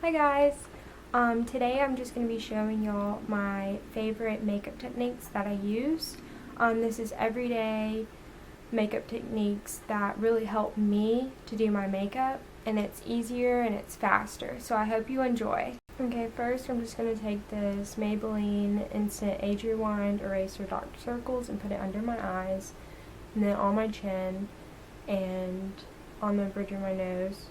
Hi guys! Today I'm just going to be showing y'all my favorite makeup techniques that I use. This is everyday makeup techniques that really help me to do my makeup, and it's easier and it's faster, so I hope you enjoy. Okay, first I'm just going to take this Maybelline Instant Age Rewind Eraser Dark Circles and put it under my eyes, and then on my chin, and on the bridge of my nose.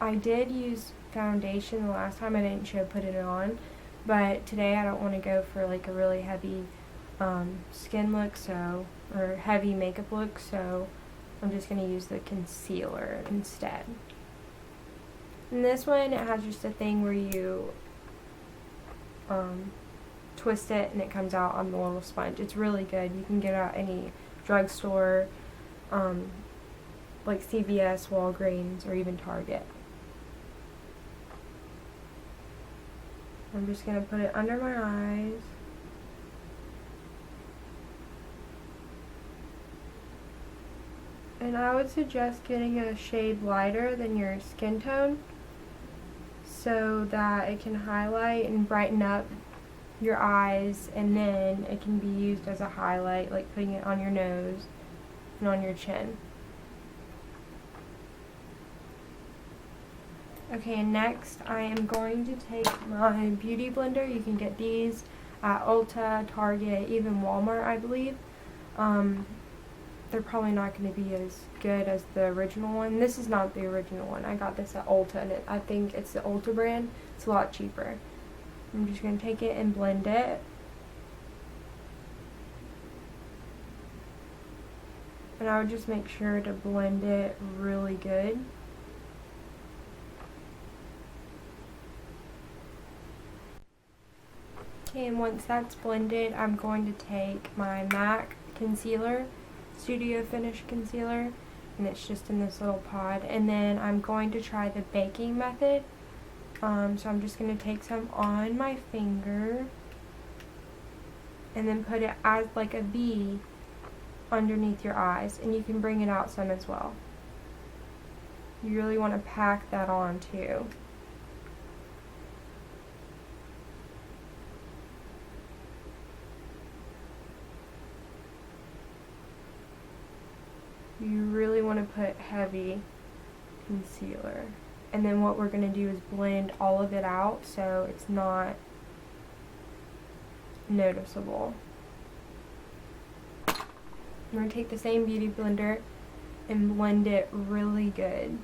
I did use foundation the last time. I didn't put it on, but today I don't want to go for like a really heavy skin look, or heavy makeup look, so I'm just going to use the concealer instead. And this one, it has just a thing where you twist it and it comes out on the little sponge. It's really good. You can get it at any drugstore, like CVS, Walgreens, or even Target. I'm just going to put it under my eyes. And I would suggest getting a shade lighter than your skin tone so that it can highlight and brighten up your eyes, and then it can be used as a highlight, like putting it on your nose and on your chin. Okay, and next I am going to take my beauty blender. You can get these at Ulta, Target, even Walmart, I believe. They're probably not going to be as good as the original one. This is not the original one. I got this at Ulta, and I think it's the Ulta brand. It's a lot cheaper. I'm just going to take it and blend it. And I would just make sure to blend it really good. Okay, and once that's blended, I'm going to take my MAC concealer, Studio Finish concealer, and it's just in this little pod, and then I'm going to try the baking method. So I'm just going to take some on my finger and then put it as like a V underneath your eyes, and you can bring it out some as well. You really want to pack that on too. You really want to put heavy concealer. And then what we're going to do is blend all of it out so it's not noticeable. I'm going to take the same beauty blender and blend it really good.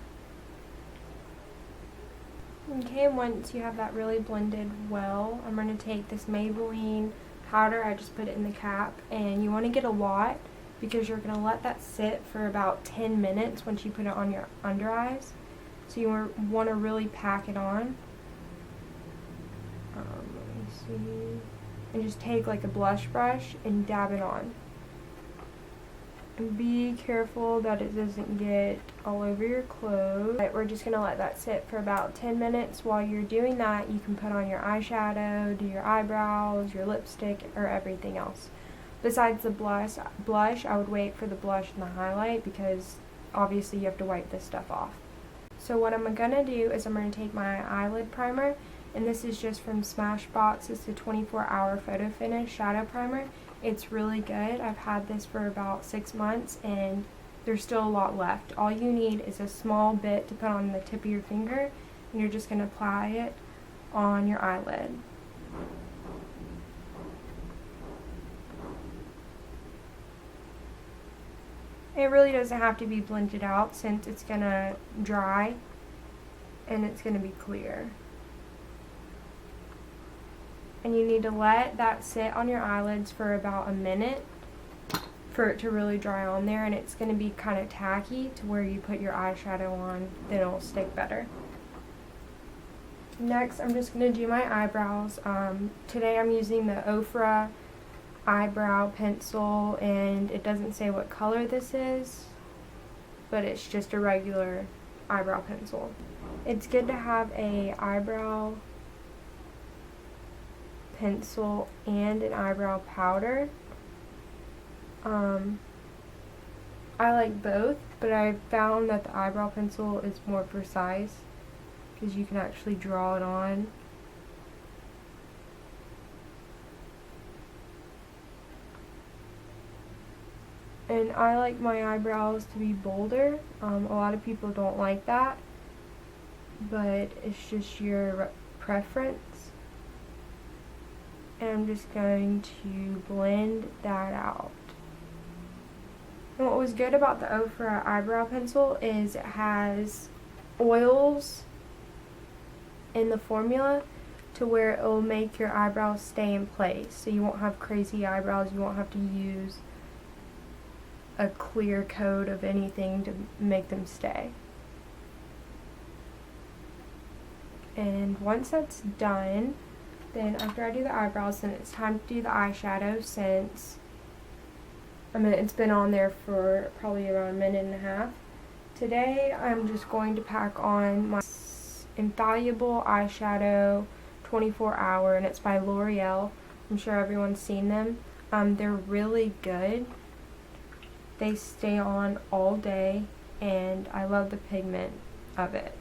Okay, and once you have that really blended well, I'm going to take this Maybelline powder. I just put it in the cap, and you want to get a lot, because you're going to let that sit for about 10 minutes once you put it on your under eyes. So you want to really pack it on. Let me see. And just take like a blush brush and dab it on. And be careful that it doesn't get all over your clothes. But we're just going to let that sit for about 10 minutes. While you're doing that, you can put on your eyeshadow, do your eyebrows, your lipstick, or everything else. Besides the blush, I would wait for the blush and the highlight, because obviously you have to wipe this stuff off. So what I'm going to do is I'm going to take my eyelid primer, and this is just from Smashbox. It's the 24-hour photo finish shadow primer. It's really good. I've had this for about 6 months, and there's still a lot left. All you need is a small bit to put on the tip of your finger, and you're just going to apply it on your eyelid. It really doesn't have to be blended out, since it's going to dry and it's going to be clear. And you need to let that sit on your eyelids for about a minute for it to really dry on there, and it's going to be kind of tacky to where you put your eyeshadow on, then it'll stick better. Next, I'm just going to do my eyebrows. Today I'm using the Ofra eyebrow pencil, and it doesn't say what color this is, but it's just a regular eyebrow pencil. It's good to have a eyebrow pencil and an eyebrow powder. I like both, but I found that the eyebrow pencil is more precise because you can actually draw it on. And I like my eyebrows to be bolder. A lot of people don't like that, but it's just your preference. And I'm just going to blend that out. And what was good about the O for eyebrow pencil is it has oils in the formula to where it will make your eyebrows stay in place. So you won't have crazy eyebrows, you won't have to use a clear coat of anything to make them stay. And once that's done, then after I do the eyebrows, then it's time to do the eyeshadow, since it's been on there for probably around a minute and a half. Today I'm just going to pack on my Infallible eyeshadow 24 hour, and it's by L'Oreal. I'm sure everyone's seen them. They're really good. They stay on all day, and I love the pigment of it.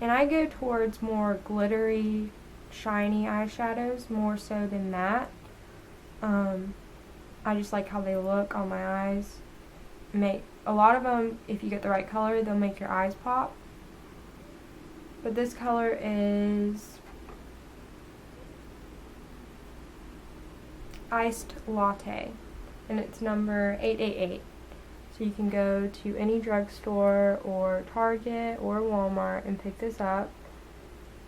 And I go towards more glittery, shiny eyeshadows more so than matte. I just like how they look on my eyes. A lot of them, if you get the right color, they'll make your eyes pop. But this color is Iced Latte, and it's number 888. So you can go to any drugstore or Target or Walmart and pick this up.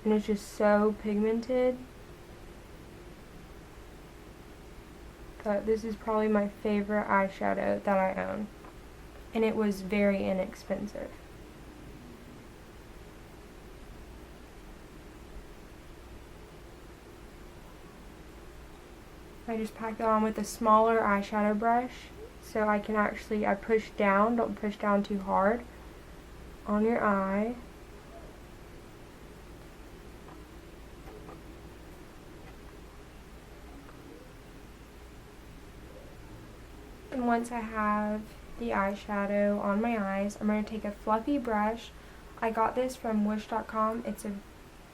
And it's just so pigmented. But this is probably my favorite eyeshadow that I own. And it was very inexpensive. I just packed it on with a smaller eyeshadow brush, so I push down, don't push down too hard on your eye. And once I have the eyeshadow on my eyes, I'm going to take a fluffy brush. I got this from wish.com. It's a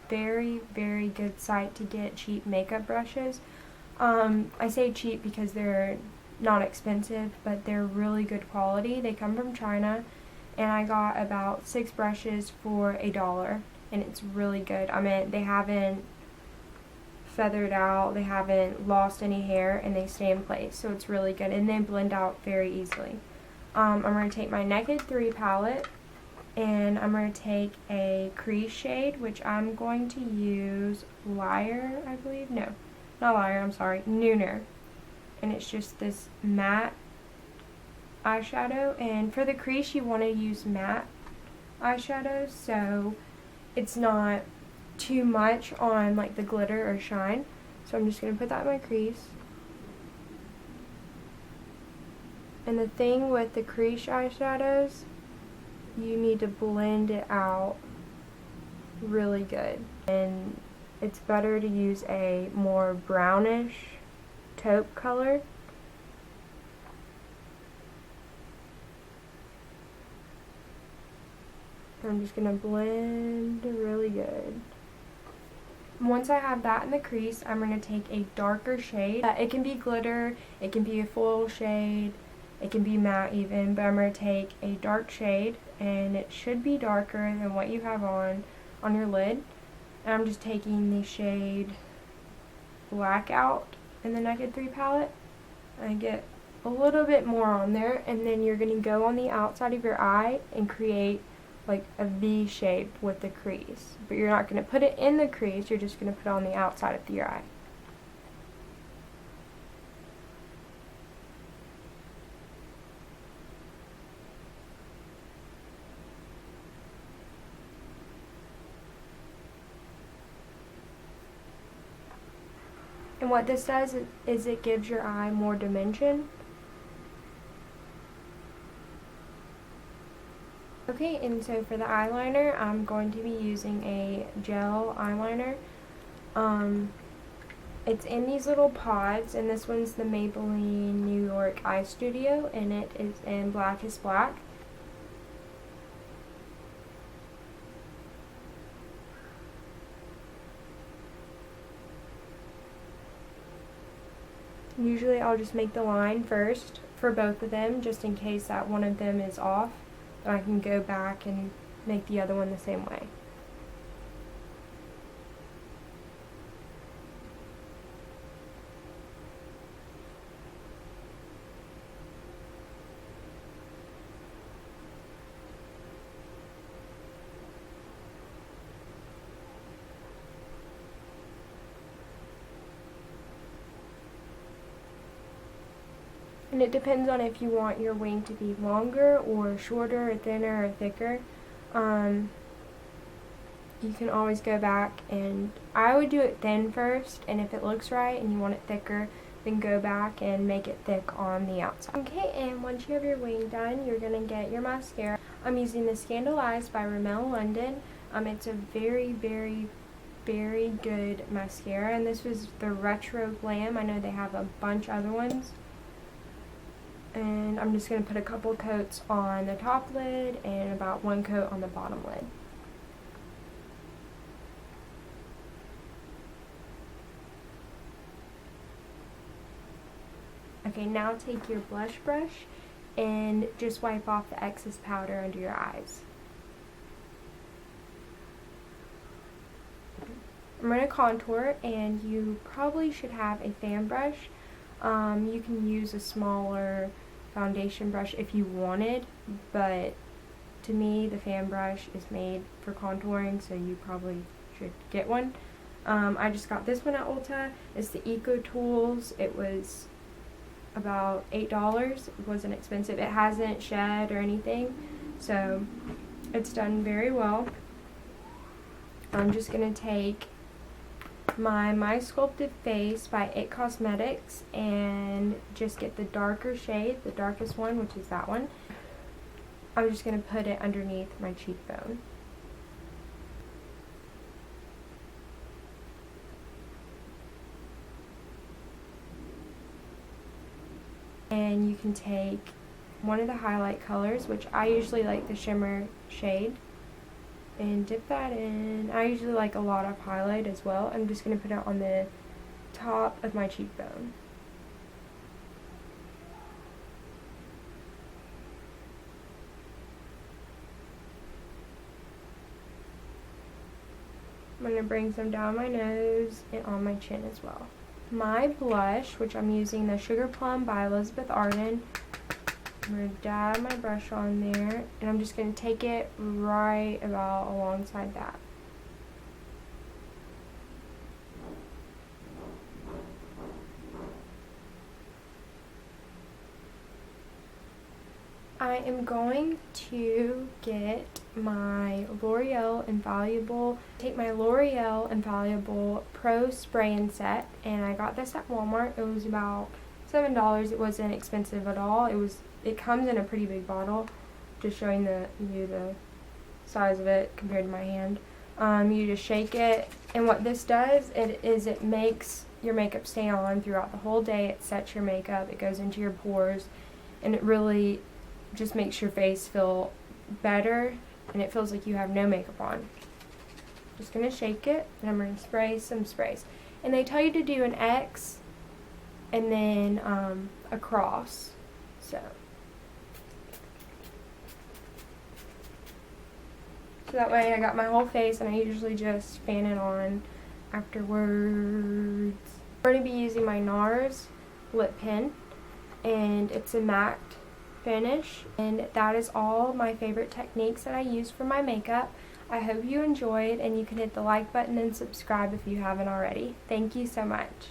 very, very good site to get cheap makeup brushes. I say cheap because they're not expensive, but they're really good quality. They come from China, and I got about 6 brushes for $1, and it's really good. They haven't feathered out, they haven't lost any hair, and they stay in place, so it's really good, and they blend out very easily. I'm going to take my Naked 3 palette, and I'm going to take a crease shade, which I'm going to use Liar, I believe. No, not Liar, I'm sorry, Nooner. And it's just this matte eyeshadow, and for the crease you want to use matte eyeshadow so it's not too much on like the glitter or shine. So I'm just going to put that in my crease. And the thing with the crease eyeshadows, you need to blend it out really good, and it's better to use a more brownish taupe color. I'm just going to blend really good. Once I have that in the crease, I'm going to take a darker shade. It can be glitter, it can be a foil shade, it can be matte even, but I'm going to take a dark shade, and it should be darker than what you have on your lid. And I'm just taking the shade Blackout in the Naked 3 palette. I get a little bit more on there, and then you're going to go on the outside of your eye and create like a V shape with the crease. But you're not going to put it in the crease, you're just going to put it on the outside of your eye. And what this does is it gives your eye more dimension. Okay, and so for the eyeliner, I'm going to be using a gel eyeliner. It's in these little pods, and this one's the Maybelline New York Eye Studio, and it is in Black is Black. Usually I'll just make the line first for both of them, just in case that one of them is off, but I can go back and make the other one the same way. And it depends on if you want your wing to be longer or shorter or thinner or thicker. You can always go back, and I would do it thin first, and if it looks right and you want it thicker, then go back and make it thick on the outside. Okay, and once you have your wing done, you're going to get your mascara. I'm using the Scandalized by Rimmel London. It's a very, very, very good mascara, and this was the Retro Glam. I know they have a bunch of other ones. And I'm just going to put a couple coats on the top lid and about one coat on the bottom lid. Okay, now take your blush brush and just wipe off the excess powder under your eyes. I'm going to contour, and you probably should have a fan brush. You can use a smaller foundation brush if you wanted, but to me the fan brush is made for contouring, so you probably should get one. I just got this one at Ulta. It's the Eco Tools. It was about $8. It wasn't expensive. It hasn't shed or anything, so it's done very well. I'm just going to take my Sculpted Face by It Cosmetics and just get the darker shade, the darkest one, which is that one. I'm just going to put it underneath my cheekbone. And you can take one of the highlight colors, which I usually like the shimmer shade, and dip that in. I usually like a lot of highlight as well. I'm just going to put it on the top of my cheekbone. I'm going to bring some down my nose and on my chin as well. My blush, which I'm using the Sugar Plum by Elizabeth Arden. I'm going to dab my brush on there, and I'm just going to take it right about alongside that. I am going to get my L'Oreal Infallible, take my L'Oreal Infallible Pro Spray and Set, and I got this at Walmart. It was about $7. It wasn't expensive at all. It comes in a pretty big bottle, just showing you the size of it compared to my hand. You just shake it, and what this does is it makes your makeup stay on throughout the whole day. It sets your makeup, it goes into your pores, and it really just makes your face feel better, and it feels like you have no makeup on. Just going to shake it, and I'm going to spray some sprays. And they tell you to do an X and then a cross. So that way I got my whole face, and I usually just fan it on afterwards. I'm going to be using my NARS lip pen, and it's a matte finish, and that is all my favorite techniques that I use for my makeup. I hope you enjoyed, and you can hit the like button and subscribe if you haven't already. Thank you so much.